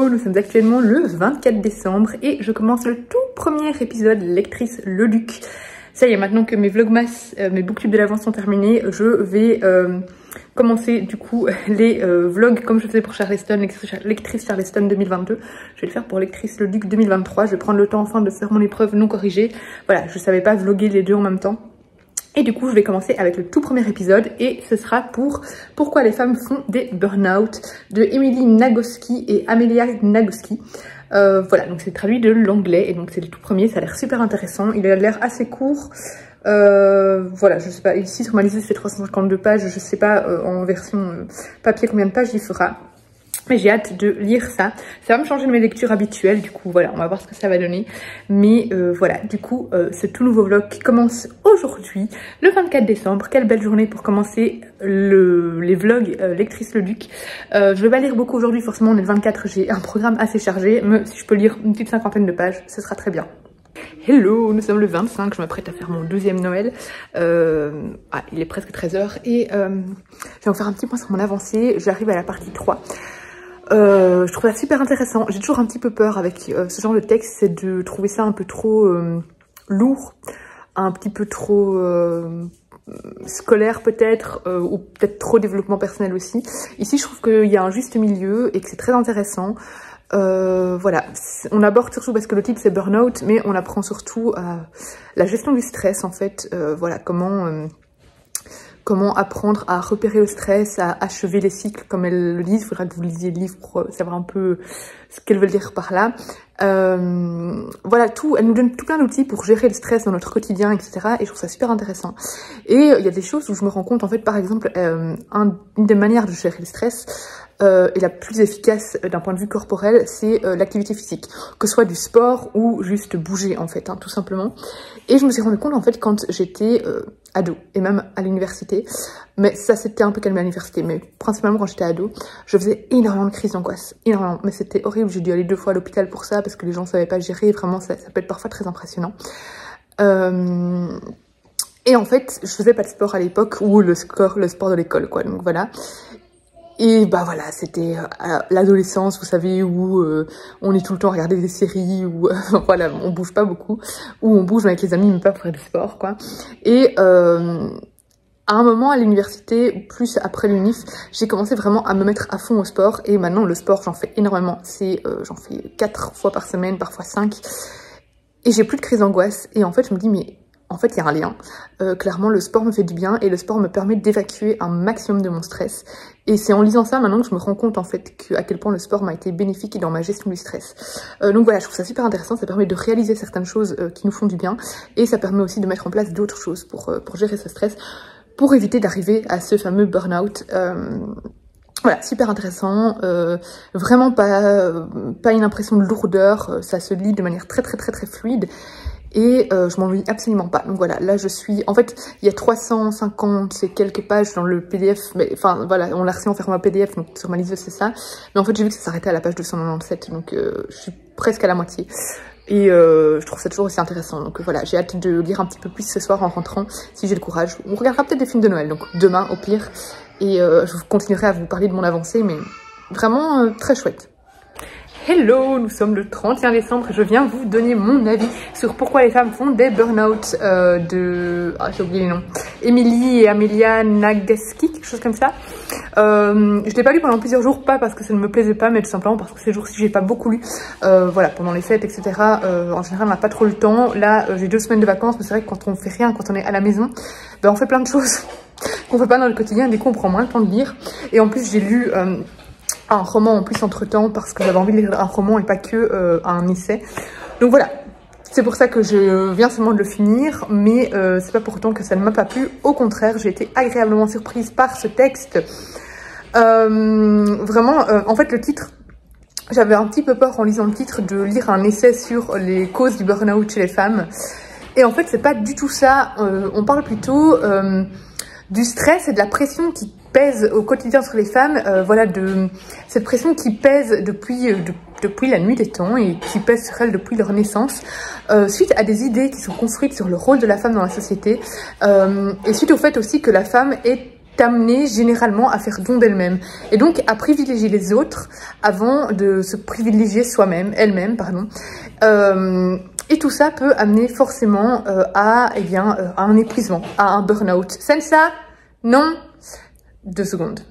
Hello, nous sommes actuellement le 24 décembre et je commence le tout premier épisode Lectrice le Duc. Ça y est, maintenant que mes vlogmas, mes booktubes de l'avance sont terminés, je vais commencer du coup les vlogs comme je faisais pour Charleston, Lectrice Charleston 2022. Je vais le faire pour Lectrice le Duc 2023. Je vais prendre le temps enfin de faire mon épreuve non corrigée. Voilà, je savais pas vlogger les deux en même temps. Et du coup, je vais commencer avec le tout premier épisode et ce sera pour Pourquoi les femmes font des burn-out de Emily Nagoski et Amelia Nagoski. Voilà, donc c'est traduit de l'anglais et donc c'est le tout premier, ça a l'air super intéressant. Il a l'air assez court. Voilà, je sais pas, ici sur ma liste c'est 352 pages, je sais pas en version papier combien de pages il fera. Mais j'ai hâte de lire ça. Ça va me changer de mes lectures habituelles. Du coup, voilà, on va voir ce que ça va donner. Mais voilà, du coup, ce tout nouveau vlog qui commence aujourd'hui, le 24 décembre. Quelle belle journée pour commencer les vlogs Lectrice le Duc. Je vais pas lire beaucoup aujourd'hui, forcément, on est le 24. J'ai un programme assez chargé. Mais si je peux lire une petite cinquantaine de pages, ce sera très bien. Hello, nous sommes le 25, je m'apprête à faire mon deuxième Noël. Il est presque 13 h et je vais vous faire un petit point sur mon avancée. J'arrive à la partie 3. Je trouve ça super intéressant. J'ai toujours un petit peu peur avec ce genre de texte, c'est de trouver ça un peu trop lourd, un petit peu trop scolaire peut-être, ou peut-être trop développement personnel aussi. Ici, je trouve qu'il y a un juste milieu et que c'est très intéressant. Voilà, on aborde surtout parce que le titre c'est burn-out, mais on apprend surtout à la gestion du stress en fait. Voilà, comment apprendre à repérer le stress, à achever les cycles comme elles le disent. Il faudra que vous lisiez le livre pour savoir un peu ce qu'elles veulent dire par là. Voilà, elle nous donne tout plein d'outils pour gérer le stress dans notre quotidien, etc. Et je trouve ça super intéressant. Et il y a des choses où je me rends compte, en fait, par exemple, une des manières de gérer le stress, et la plus efficace d'un point de vue corporel, c'est l'activité physique. Que ce soit du sport ou juste bouger, en fait, hein, tout simplement. Et je me suis rendu compte, en fait, quand j'étais ado, et même à l'université, mais ça s'était un peu calmé à l'université, mais principalement quand j'étais ado, je faisais énormément de crises d'angoisse, énormément, mais c'était horrible, j'ai dû aller 2 fois à l'hôpital pour ça, parce que les gens ne savaient pas gérer, vraiment ça peut être parfois très impressionnant. Et en fait, je faisais pas de sport à l'époque, ou le sport de l'école, quoi, donc voilà. Et bah voilà, c'était l'adolescence, vous savez, où on est tout le temps à regarder des séries, où voilà, on bouge pas beaucoup, où on bouge avec les amis, mais pas pour faire du sport, quoi. Et à un moment à l'université, plus après l'unif, j'ai commencé vraiment à me mettre à fond au sport. Et maintenant, le sport, j'en fais énormément. J'en fais 4 fois par semaine, parfois 5. Et j'ai plus de crise d'angoisse. Et en fait, je me dis, mais en fait, il y a un lien. Clairement, le sport me fait du bien et le sport me permet d'évacuer un maximum de mon stress. Et c'est en lisant ça maintenant que je me rends compte en fait à quel point le sport m'a été bénéfique dans ma gestion du stress. Donc voilà, je trouve ça super intéressant, ça permet de réaliser certaines choses qui nous font du bien. Et ça permet aussi de mettre en place d'autres choses pour gérer ce stress, pour éviter d'arriver à ce fameux burn-out. Voilà, super intéressant, vraiment pas une impression de lourdeur, ça se lit de manière très fluide. Et je m'ennuie absolument pas. Donc voilà, là je suis... En fait, il y a 350 et quelques pages dans le PDF. Mais enfin, voilà, on l'a reçu en format PDF, donc sur ma liste c'est ça. Mais en fait, j'ai vu que ça s'arrêtait à la page 297, donc je suis presque à la moitié. Et je trouve ça toujours aussi intéressant. Donc voilà, j'ai hâte de lire un petit peu plus ce soir en rentrant, si j'ai le courage. On regardera peut-être des films de Noël, donc demain au pire. Et je continuerai à vous parler de mon avancée, mais vraiment très chouette. Hello, nous sommes le 31 décembre et je viens vous donner mon avis sur pourquoi les femmes font des burn-out j'ai oublié les noms. Emily et Amelia Nagoski, quelque chose comme ça. Je l'ai pas lu pendant plusieurs jours, pas parce que ça ne me plaisait pas, mais tout simplement parce que ces jours-ci j'ai pas beaucoup lu. Voilà, pendant les fêtes, etc. En général, on n'a pas trop le temps. Là, j'ai 2 semaines de vacances, mais c'est vrai que quand on fait rien, quand on est à la maison, ben, on fait plein de choses qu'on fait pas dans le quotidien. Du coup, on prend moins le temps de lire. Et en plus, j'ai lu... un roman en plus entre temps parce que j'avais envie de lire un roman et pas que un essai. Donc voilà, c'est pour ça que je viens seulement de le finir, mais c'est pas pour autant que ça ne m'a pas plu. Au contraire, j'ai été agréablement surprise par ce texte. Vraiment, en fait le titre, j'avais un petit peu peur en lisant le titre de lire un essai sur les causes du burn-out chez les femmes. Et en fait c'est pas du tout ça, on parle plutôt du stress et de la pression qui pèse au quotidien sur les femmes, voilà, de cette pression qui pèse depuis la nuit des temps et qui pèse sur elles depuis leur naissance, suite à des idées qui sont construites sur le rôle de la femme dans la société, et suite au fait aussi que la femme est t'amener généralement à faire don d'elle-même et donc à privilégier les autres avant de se privilégier soi-même, elle-même, pardon. Et tout ça peut amener forcément à un épuisement, à un burn-out. Sensa, non, 2 secondes.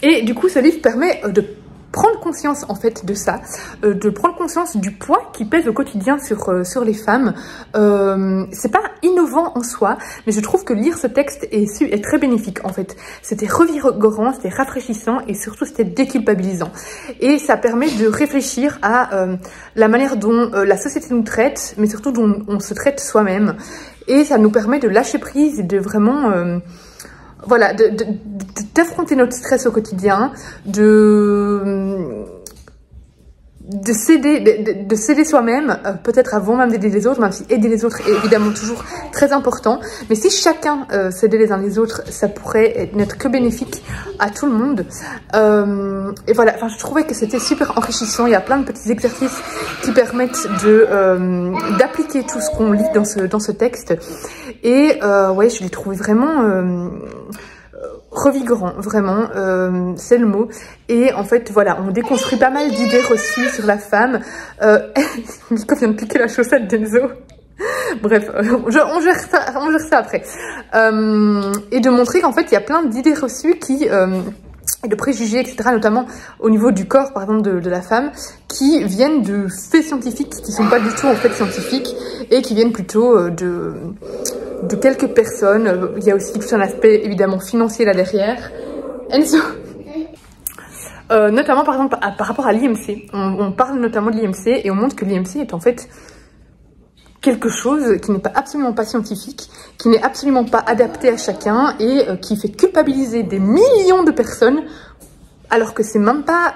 Et du coup, ce livre permet de prendre conscience en fait de ça, de prendre conscience du poids qui pèse au quotidien sur les femmes. C'est pas innovant en soi, mais je trouve que lire ce texte est très bénéfique en fait. C'était revigorant, c'était rafraîchissant et surtout c'était déculpabilisant. Et ça permet de réfléchir à la manière dont la société nous traite, mais surtout dont on se traite soi-même. Et ça nous permet de lâcher prise et de vraiment... voilà, d'affronter notre stress au quotidien, de s'aider soi-même, peut-être avant même d'aider les autres, même si aider les autres est évidemment toujours très important. Mais si chacun s'aidait les uns les autres, ça pourrait n'être que bénéfique à tout le monde. Et voilà, enfin, je trouvais que c'était super enrichissant. Il y a plein de petits exercices qui permettent d'appliquer tout ce qu'on lit dans ce texte. Et ouais, je l'ai trouvé vraiment... revigorant, vraiment, c'est le mot. Et en fait, voilà, on déconstruit pas mal d'idées reçues sur la femme. Nico vient de piquer la chaussette d'Enzo. Bref, on gère ça après. Et de montrer qu'en fait, il y a plein d'idées reçues de préjugés, etc., notamment au niveau du corps, par exemple, de la femme, qui viennent de faits scientifiques, qui sont pas du tout en fait scientifiques, et qui viennent plutôt de quelques personnes. Il y a aussi tout un aspect évidemment financier là derrière. Enzo, notamment par exemple par rapport à l'IMC, on parle notamment de l'IMC et on montre que l'IMC est en fait quelque chose qui n'est absolument pas scientifique, qui n'est absolument pas adapté à chacun et qui fait culpabiliser des millions de personnes alors que c'est même pas...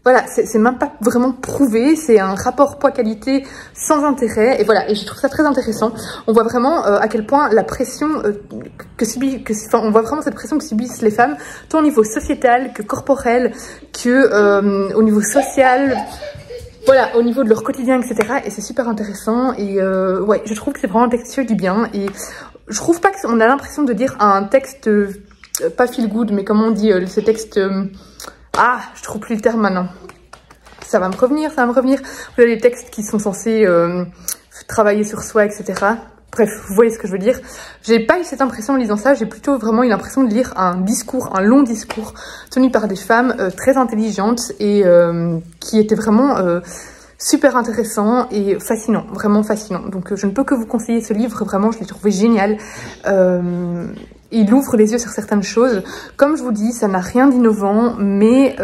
voilà, c'est même pas vraiment prouvé, c'est un rapport poids-qualité sans intérêt, et voilà, et je trouve ça très intéressant. On voit vraiment à quel point la pression on voit vraiment cette pression que subissent les femmes, tant au niveau sociétal que corporel, que au niveau social, voilà, au niveau de leur quotidien, etc. Et c'est super intéressant, et ouais, je trouve que c'est vraiment un texte qui fait du bien, et je trouve pas qu'on a l'impression de dire un texte, pas feel good, mais comment on dit, ce texte... ah, je trouve plus le terme maintenant. Ça va me revenir, ça va me revenir. Vous avez les textes qui sont censés travailler sur soi, etc. Bref, vous voyez ce que je veux dire. J'ai pas eu cette impression en lisant ça, j'ai plutôt vraiment eu l'impression de lire un discours, un long discours, tenu par des femmes très intelligentes et qui était vraiment super intéressant et fascinant, vraiment fascinant. Donc je ne peux que vous conseiller ce livre, vraiment, je l'ai trouvé génial. Il ouvre les yeux sur certaines choses. Comme je vous dis, ça n'a rien d'innovant, mais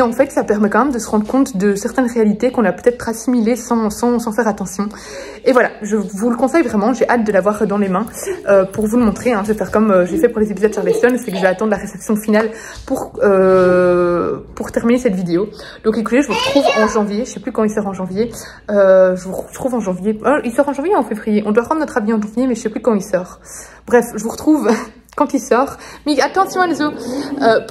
en fait, ça permet quand même de se rendre compte de certaines réalités qu'on a peut-être assimilées sans faire attention. Et voilà, je vous le conseille vraiment, j'ai hâte de l'avoir dans les mains pour vous le montrer. Hein. Je vais faire comme j'ai fait pour les épisodes Charleston, c'est que je vais attendre la réception finale pour terminer cette vidéo. Donc écoutez, je vous retrouve en janvier, je sais plus quand il sort en janvier. Je vous retrouve en janvier, il sort en janvier ou en février? On doit prendre notre avis en janvier, mais je sais plus quand il sort. Bref, je vous retrouve... quand il sort. Mais attention Enzo,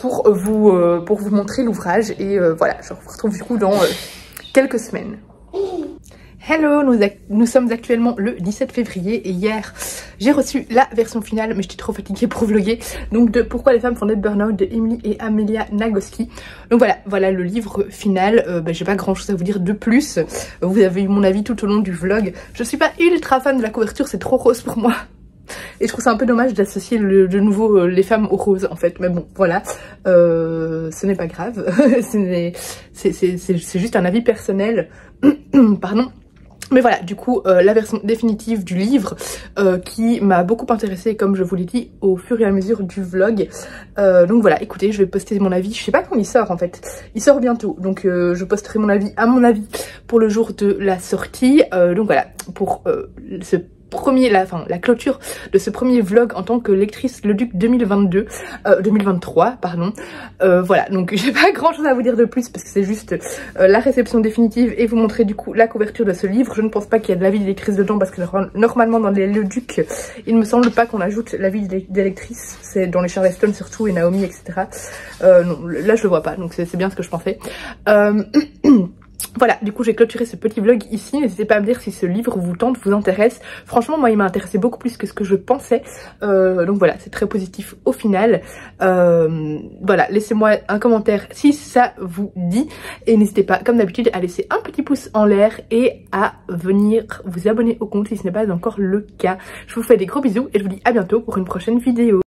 pour vous montrer l'ouvrage. Et voilà, je vous retrouve du coup dans quelques semaines. Hello, nous sommes actuellement le 17 février et hier j'ai reçu la version finale, mais j'étais trop fatiguée pour vlogger, donc de Pourquoi les femmes font des burn-out de Emily et Amelia Nagoski. Donc voilà le livre final. J'ai pas grand chose à vous dire de plus. Vous avez eu mon avis tout au long du vlog. Je suis pas ultra fan de la couverture, c'est trop rose pour moi. Et je trouve ça un peu dommage d'associer de nouveau les femmes aux roses en fait, mais bon voilà, ce n'est pas grave, c'est juste un avis personnel, pardon. Mais voilà, du coup, la version définitive du livre qui m'a beaucoup intéressée, comme je vous l'ai dit, au fur et à mesure du vlog. Donc voilà, écoutez, je vais poster mon avis. Je sais pas quand il sort en fait. Il sort bientôt, donc je posterai mon avis pour le jour de la sortie. Donc voilà, pour la clôture de ce premier vlog en tant que lectrice Le Duc 2023, pardon. Voilà, donc j'ai pas grand chose à vous dire de plus parce que c'est juste la réception définitive et vous montrer du coup la couverture de ce livre. Je ne pense pas qu'il y a de l'avis des lectrices dedans parce que normalement dans les Le Duc, il me semble pas qu'on ajoute l'avis des lectrices. C'est dans les Charleston surtout et Naomi, etc. Non, là je le vois pas, donc c'est bien ce que je pensais. Voilà, du coup j'ai clôturé ce petit vlog ici. N'hésitez pas à me dire si ce livre vous tente, vous intéresse. Franchement moi il m'a intéressé beaucoup plus que ce que je pensais, donc voilà, c'est très positif au final. Voilà, laissez-moi un commentaire si ça vous dit, et n'hésitez pas comme d'habitude à laisser un petit pouce en l'air et à venir vous abonner au compte si ce n'est pas encore le cas. Je vous fais des gros bisous et je vous dis à bientôt pour une prochaine vidéo.